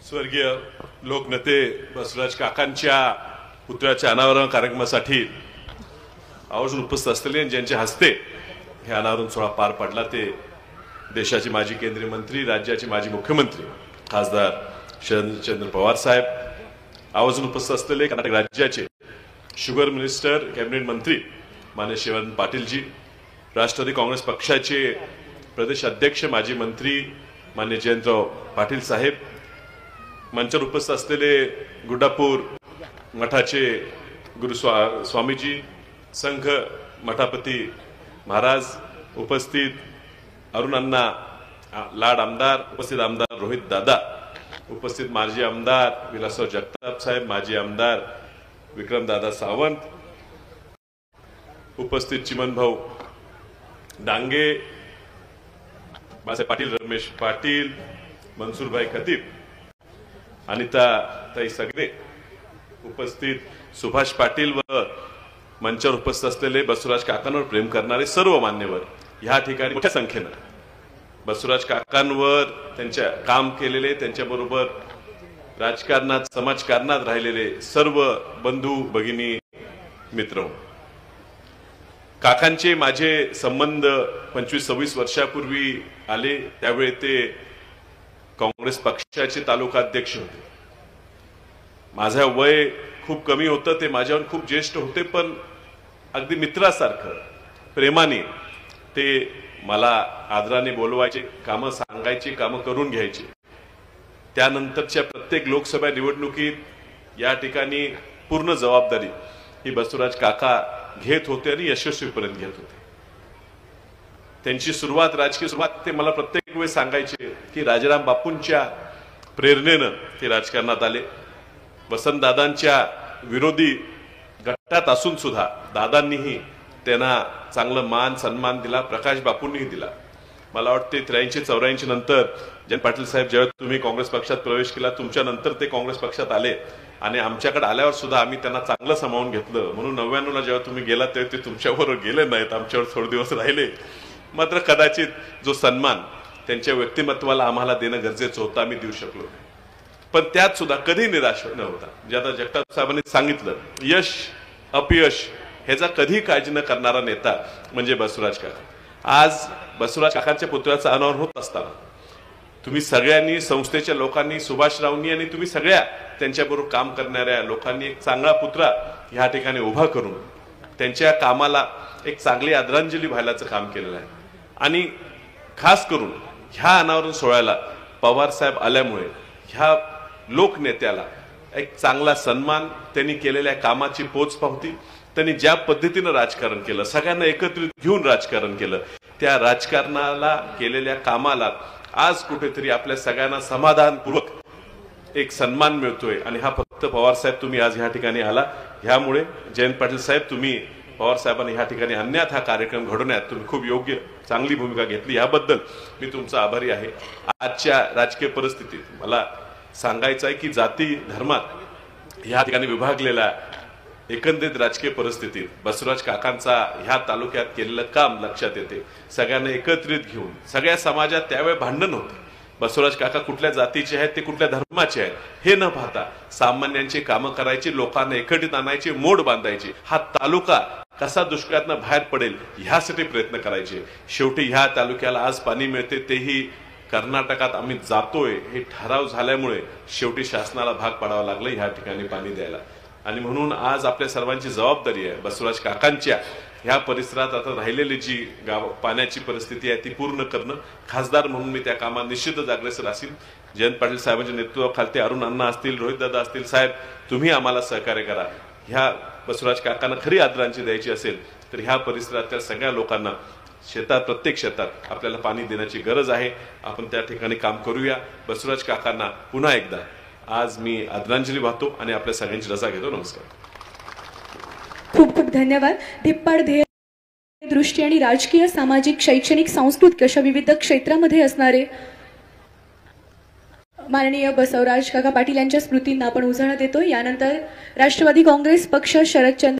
स्वर्गीय लोकनेते बसवराज काकांच्या पुतळ्याच्या अनावरण कार्यक्रमासाठी आवर्जून उपस्थित असलेले ज्यांच्या हस्ते हे अनावरण सोहळा पार पडला ते देशाचे माजी केंद्रीय मंत्री, राज्याचे माजी मुख्यमंत्री खासदार शरदचंद्र पवार साहेब, आवर्जून उपस्थित असलेले कर्नाटक राज्याचे शुगर मिनिस्टर, कॅबिनेट मंत्री माननीय शिवानंद पाटीलजी, राष्ट्रवादी काँग्रेस पक्षाचे प्रदेश अध्यक्ष माजी मंत्री माननीय जयंतराव पाटील साहेब, मंचावर उपस्थित असलेले गुड्डापूर मठाचे गुरु स्वामीजी, संघ मठापती महाराज, उपस्थित अरुण अण्णा लाड आमदार, उपस्थित आमदार रोहित दादा, उपस्थित माजी आमदार विलासराव जगताप साहेब, माजी आमदार विक्रम दादा सावंत, उपस्थित चिमन भाऊ डांगे, बाळासाहेब पाटील, रमेश पाटील, मनसूरभाई खतीब, अनिता ताई सगळे, उपस्थित सुभाष पाटील व मंचावर उपस्थित असलेले बसवराज काकांवर प्रेम करणारे सर्व मान्यवर ह्या ठिकाणी मोठ्या संख्येने बसवराज काकांवर त्यांच्या काम केलेले, त्यांच्याबरोबर राजकारणात समाजकारणात राहिलेले सर्व बंधू भगिनी मित्र, काकांचे माझे संबंध 25-26 वर्षापूर्वी आले त्यावेळी ते काँग्रेस पक्षाचे तालुका अध्यक्ष होते. माझं वय खूप कमी होतं, ते माझ्यावर खूप ज्येष्ठ होते, पण अगदी मित्रासारखं प्रेमाने ते मला आदराने बोलवायचे, कामं सांगायची, कामं करून घ्यायची. त्यानंतरच्या प्रत्येक लोकसभा निवडणुकीत या ठिकाणी पूर्ण जबाबदारी ही बसवराज काका घेत होते आणि यशस्वीपर्यंत घेत होते. त्यांची सुरुवात, राजकीय सुरुवात, ते मला प्रत्येक वेळेस सांगायचे की राजाराम बापूंच्या प्रेरणेनं ते राजकारणात आले. वसंतदादांच्या विरोधी गटात असून सुद्धा दादांनीही त्यांना चांगलं मान सन्मान दिला, प्रकाश बापूंनीही दिला. मला वाटते 83-84 नंतर जयंत पाटील साहेब, जेव्हा तुम्ही काँग्रेस पक्षात प्रवेश केला, तुमच्या नंतर ते काँग्रेस पक्षात आले आणि आमच्याकडे आल्यावर सुद्धा आम्ही त्यांना चांगलं सामावून घेतलं. म्हणून 99ला जेव्हा तुम्ही गेलात तेव्हा ते तुमच्याबरोबर गेले नाहीत, आमच्यावर थोडे दिवस राहिले. मात्र कदाचित जो सन्मान त्यांच्या व्यक्तिमत्वाला आम्हाला देणं गरजेचं होतं, आम्ही देऊ शकलो नाही. पण त्यात सुद्धा कधी निराश न होता, जे आता जगताप साहेबांनी सांगितलं, यश अपयश ह्याचा कधी काळजी न करणारा नेता म्हणजे बसवराज काका. आज बसवराज काकांच्या पुतळ्याचं अनावरण होत असताना तुम्ही सगळ्यांनी, संस्थेच्या लोकांनी, सुभाषरावनी आणि तुम्ही सगळ्या त्यांच्याबरोबर काम करणाऱ्या लोकांनी एक चांगला पुतळा ह्या ठिकाणी उभा करून त्यांच्या कामाला एक चांगली आदरांजली व्हायलाचं काम केलेलं आहे. आणि खास करून ह्या अनावरण सोहळ्याला पवार साहेब आल्यामुळे ह्या लोकनेत्याला एक चांगला सन्मान, त्यांनी केलेल्या कामाची पोचपावती, त्यांनी ज्या पद्धतीनं राजकारण केलं, सगळ्यांना एकत्रित घेऊन राजकारण केलं, त्या राजकारणाला केलेल्या कामाला आज कुठेतरी आपल्या सगळ्यांना समाधानपूर्वक एक सन्मान मिळतोय. आणि हा फक्त पवार साहेब तुम्ही आज ह्या ठिकाणी आला, ह्यामुळे जयंत पाटील साहेब, तुम्ही पवार साहेबांनी ह्या ठिकाणी आणण्यात, हा कार्यक्रम घडवण्यात तुम्ही खूप योग्य चांगली भूमिका घेतली, याबद्दल मी तुमचा आभारी आहे. आजच्या राजकीय परिस्थितीत मला सांगायचं आहे की जाती धर्मात ह्या ठिकाणी विभागलेल्या एकंदरीत राजकीय परिस्थितीत बसवराज काकांचा ह्या तालुक्यात केलेलं काम लक्षात येते. सगळ्यांना एकत्रित घेऊन, सगळ्या समाजात त्यावेळी भांडण होते, बसवराज काका कुठल्या जातीचे आहेत, ते कुठल्या धर्माचे आहेत हे न पाहता सामान्यांची कामं करायची, लोकांना एकत्रित आणायचे, मोड बांधायचे, हा तालुका कसा दुष्काळातनं बाहेर पडेल ह्यासाठी प्रयत्न करायचे. शेवटी ह्या तालुक्याला आज पाणी मिळते, तेही कर्नाटकात आम्ही जातोय हे ठराव झाल्यामुळे शेवटी शासनाला भाग पाडावा लागलं ह्या ठिकाणी पाणी द्यायला. आणि म्हणून आज आपल्या सर्वांची जबाबदारी आहे बसवराज काकांच्या ह्या परिसरात आता राहिलेली जी पाण्याची परिस्थिती आहे ती पूर्ण करणं. खासदार म्हणून मी त्या कामात निश्चितच अग्रेसर असेल. जयंत पाटील साहेबांच्या नेतृत्वाखाली ते अरुण अण्णा असतील, रोहित दादा असतील, साहेब तुम्ही आम्हाला सहकार्य करा. ह्या बसवराज काकांना खरी आदरांजली द्यायची असेल तर ह्या परिसरातल्या सगळ्या लोकांना शेतात, प्रत्येक शेतात आपल्याला पाणी देण्याची गरज आहे. आपण त्या ठिकाणी काम करूया. बसवराज काकांना पुन्हा एकदा आज मी आदरांजली वाहतो आणि आपल्या सगळ्यांची रजा घेतो. नमस्कार. खूप खूप धन्यवाद. धिप्पाड ध्येय दृष्टी आणि राजकीय, सामाजिक, शैक्षणिक, सांस्कृतिक अशा विविध क्षेत्रामध्ये असणारे माननीय बसवराज काका पाटील यांच्या स्मृतींना आपण उजाळा देतो. यानंतर राष्ट्रवादी काँग्रेस पक्ष शरदचंद्र